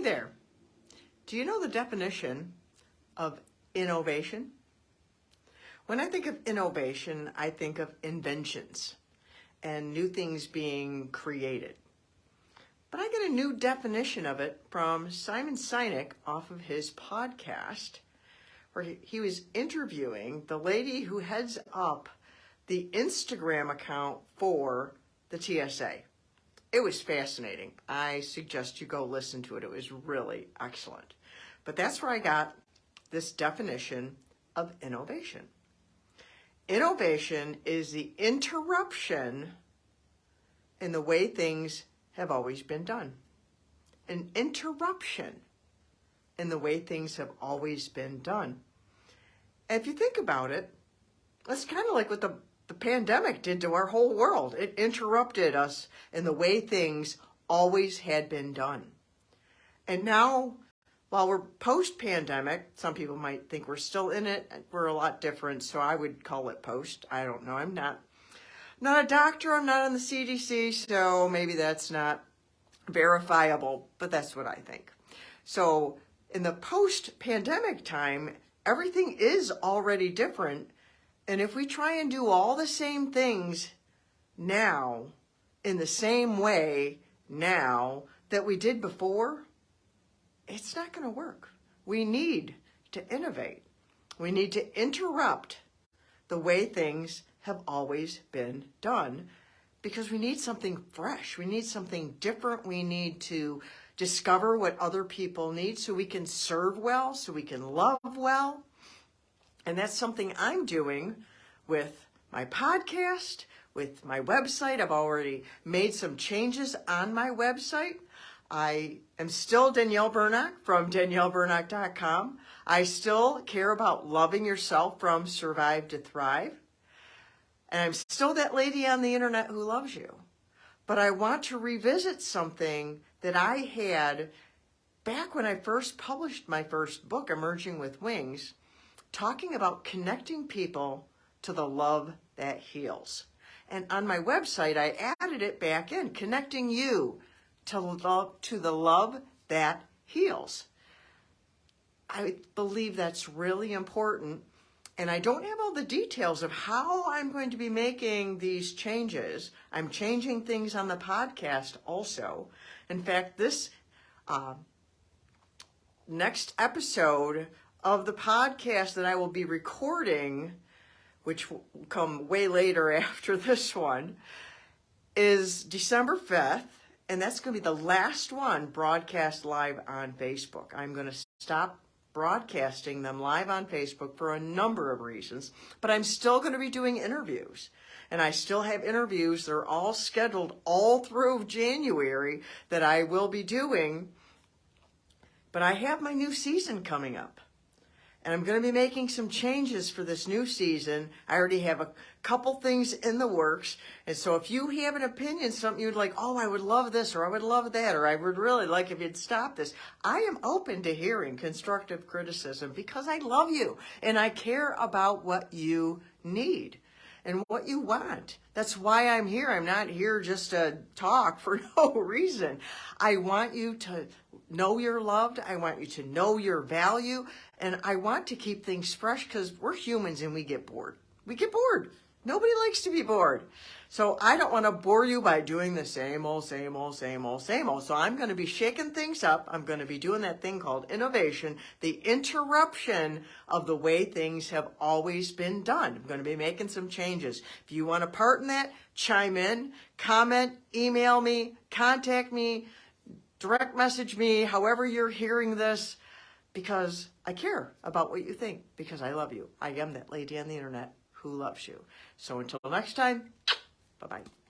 Hey there. Do you know the definition of innovation? When I think of innovation, I think of inventions and new things being created. But I get a new definition of it from Simon Sinek off of his podcast, where he was interviewing the lady who heads up the Instagram account for the TSA. It was fascinating. I suggest you go listen to it. It was really excellent. But that's where I got this definition of innovation. Innovation is the interruption in the way things have always been done. An interruption in the way things have always been done. And if you think about it, that's kind of like what the pandemic did to our whole world. It interrupted us in the way things always had been done. And now, while we're post-pandemic, some people might think we're still in it. We're a lot different, so I would call it post. I don't know. I'm not a doctor. I'm not on the CDC, so maybe that's not verifiable, but that's what I think. So in the post-pandemic time, everything is already different. And if we try and do all the same things now, in the same way now that we did before, it's not going to work. We need to innovate. We need to interrupt the way things have always been done because we need something fresh. We need something different. We need to discover what other people need so we can serve well, so we can love well. And that's something I'm doing with my podcast, with my website. I've already made some changes on my website. I am still Danielle Burnock from DanielleBurnock.com. I still care about loving yourself from Survive to Thrive. And I'm still that lady on the internet who loves you. But I want to revisit something that I had back when I first published my first book, Emerging with Wings, talking about connecting people to the love that heals. And on my website, I added it back in, connecting you to the love that heals. I believe that's really important. And I don't have all the details of how I'm going to be making these changes. I'm changing things on the podcast also. In fact, this next episode of the podcast that I will be recording, which will come way later after this one, is December 5th. And that's going to be the last one broadcast live on Facebook. I'm going to stop broadcasting them live on Facebook for a number of reasons, but I'm still going to be doing interviews. And I still have interviews. They're all scheduled all through January that I will be doing. But I have my new season coming up. And I'm going to be making some changes for this new season. I already have a couple things in the works. And so if you have an opinion, something you'd like, oh, I would love this, or I would love that, or I would really like if you'd stop this, I am open to hearing constructive criticism because I love you and I care about what you need and what you want. That's why I'm here. I'm not here just to talk for no reason. I want you to know you're loved. I want you to know your value. And I want to keep things fresh because we're humans and we get bored. We get bored. Nobody likes to be bored. So I don't want to bore you by doing the same old, same old, same old, same old. So I'm going to be shaking things up. I'm going to be doing that thing called innovation, the interruption of the way things have always been done. I'm going to be making some changes. If you want a part in that, chime in, comment, email me, contact me, direct message me, however you're hearing this, because I care about what you think, because I love you. I am that lady on the internet who loves you. So until next time, bye-bye.